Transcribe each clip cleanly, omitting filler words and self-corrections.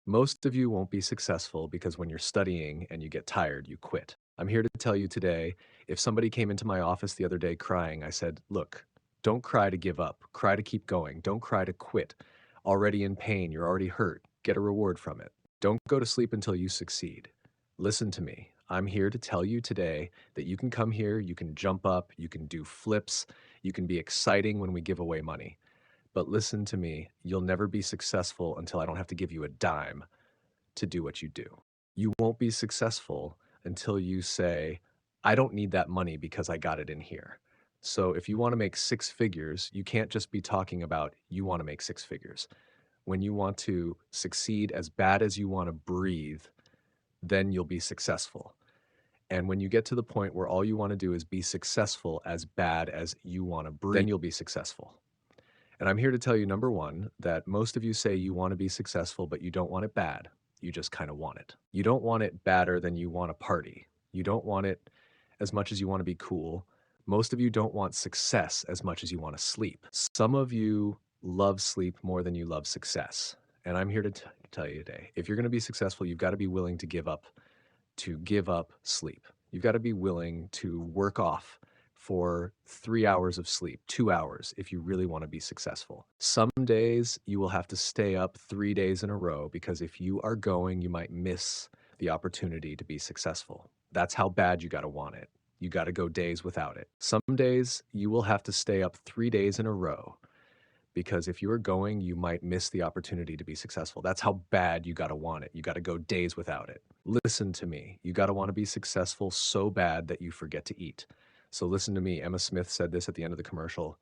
Most of you won't be successful because when you're studying and you get tired, you quit. I'm here to tell you today, if somebody came into my office the other day crying, I said, look, don't cry to give up. Cry to keep going. Don't cry to quit. Already in pain, you're already hurt. Get a reward from it. Don't go to sleep until you succeed. Listen to me. I'm here to tell you today that you can come here, you can jump up, you can do flips, you can be exciting when we give away money. But listen to me, you'll never be successful until I don't have to give you a dime to do what you do. You won't be successful until you say, I don't need that money because I got it in here. So if you want to make six figures, you can't just be talking about you want to make six figures. When you want to succeed as bad as you want to breathe, then you'll be successful. And when you get to the point where all you want to do is be successful as bad as you want to breathe, then you'll be successful. And I'm here to tell you, number one, that most of you say you want to be successful, but you don't want it bad. You just kind of want it. You don't want it badder than you want to party. You don't want it as much as you want to be cool. Most of you don't want success as much as you want to sleep. Some of you love sleep more than you love success. And I'm here to tell you today, if you're going to be successful, you've got to be willing to give up sleep. You've got to be willing to work off for 3 hours of sleep, 2 hours, if you really want to be successful. Some days you will have to stay up 3 days in a row because if you are going, you might miss the opportunity to be successful. That's how bad you got to want it. You got to go days without it. Some days you will have to stay up 3 days in a row because if you are going, you might miss the opportunity to be successful. That's how bad you got to want it. You got to go days without it. Listen to me. You got to want to be successful so bad that you forget to eat. So listen to me. Emma Smith said this at the end of the commercial.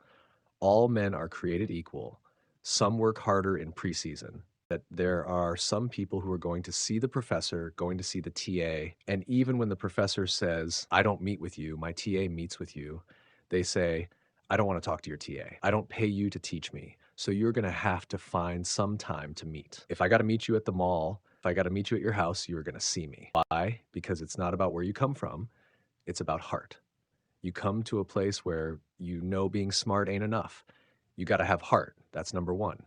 All men are created equal. Some work harder in preseason. That there are some people who are going to see the professor, going to see the TA, and even when the professor says, I don't meet with you, my TA meets with you, they say, I don't want to talk to your TA. I don't pay you to teach me. So you're going to have to find some time to meet. If I got to meet you at the mall, if I got to meet you at your house, you're going to see me. Why? Because it's not about where you come from. It's about heart. You come to a place where you know being smart ain't enough. You got to have heart. That's number one.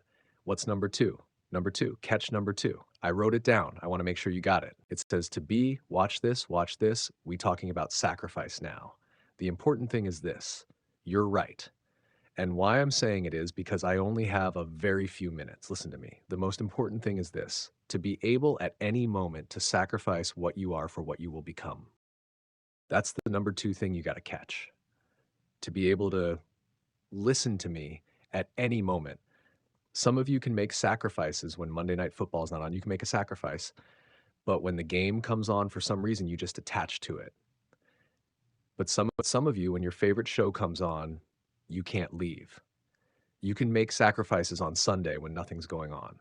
What's number two? Number two, catch number two. I wrote it down. I want to make sure you got it. It says to be, watch this, watch this. We talking about sacrifice now. The important thing is this. You're right. And why I'm saying it is because I only have a very few minutes. Listen to me. The most important thing is this, to be able at any moment to sacrifice what you are for what you will become. That's the number two thing you got to catch. To be able to listen to me at any moment. Some of you can make sacrifices when Monday Night Football is not on. You can make a sacrifice. But when the game comes on, for some reason, you just attach to it. But some of you, when your favorite show comes on, you can't leave. You can make sacrifices on Sunday when nothing's going on.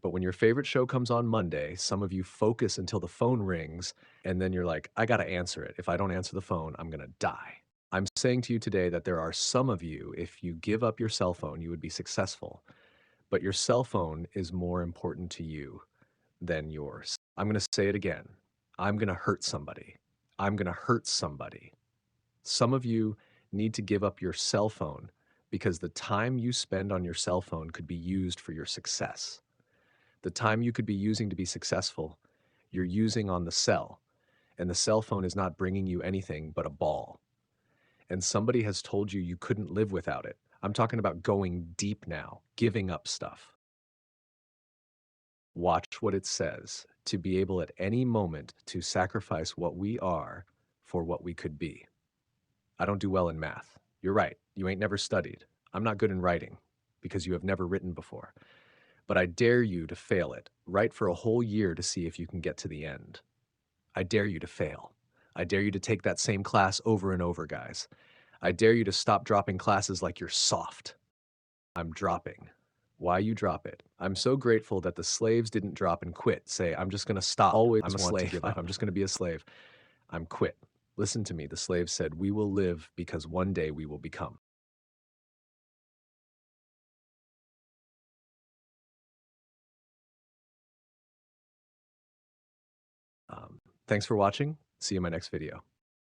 But when your favorite show comes on Monday, some of you focus until the phone rings, and then you're like, I got to answer it. If I don't answer the phone, I'm going to die. I'm saying to you today that there are some of you, if you give up your cell phone, you would be successful. But your cell phone is more important to you than yours. I'm going to say it again. I'm going to hurt somebody. I'm going to hurt somebody. Some of you need to give up your cell phone because the time you spend on your cell phone could be used for your success. The time you could be using to be successful, you're using on the cell, and the cell phone is not bringing you anything but a ball. And somebody has told you you couldn't live without it. I'm talking about going deep now, giving up stuff. Watch what it says, to be able at any moment to sacrifice what we are for what we could be. I don't do well in math. You're right. You ain't never studied. I'm not good in writing because you have never written before. But I dare you to fail it. Write for a whole year to see if you can get to the end. I dare you to fail. I dare you to take that same class over and over, guys. I dare you to stop dropping classes like you're soft. I'm dropping. Why you drop it? I'm so grateful that the slaves didn't drop and quit. Say, I'm just going to stop. Always I'm a want to slave. give up. I'm just going to be a slave. I'm quit. Listen to me. The slave said, we will live because one day we will become. Thanks for watching. See you in my next video.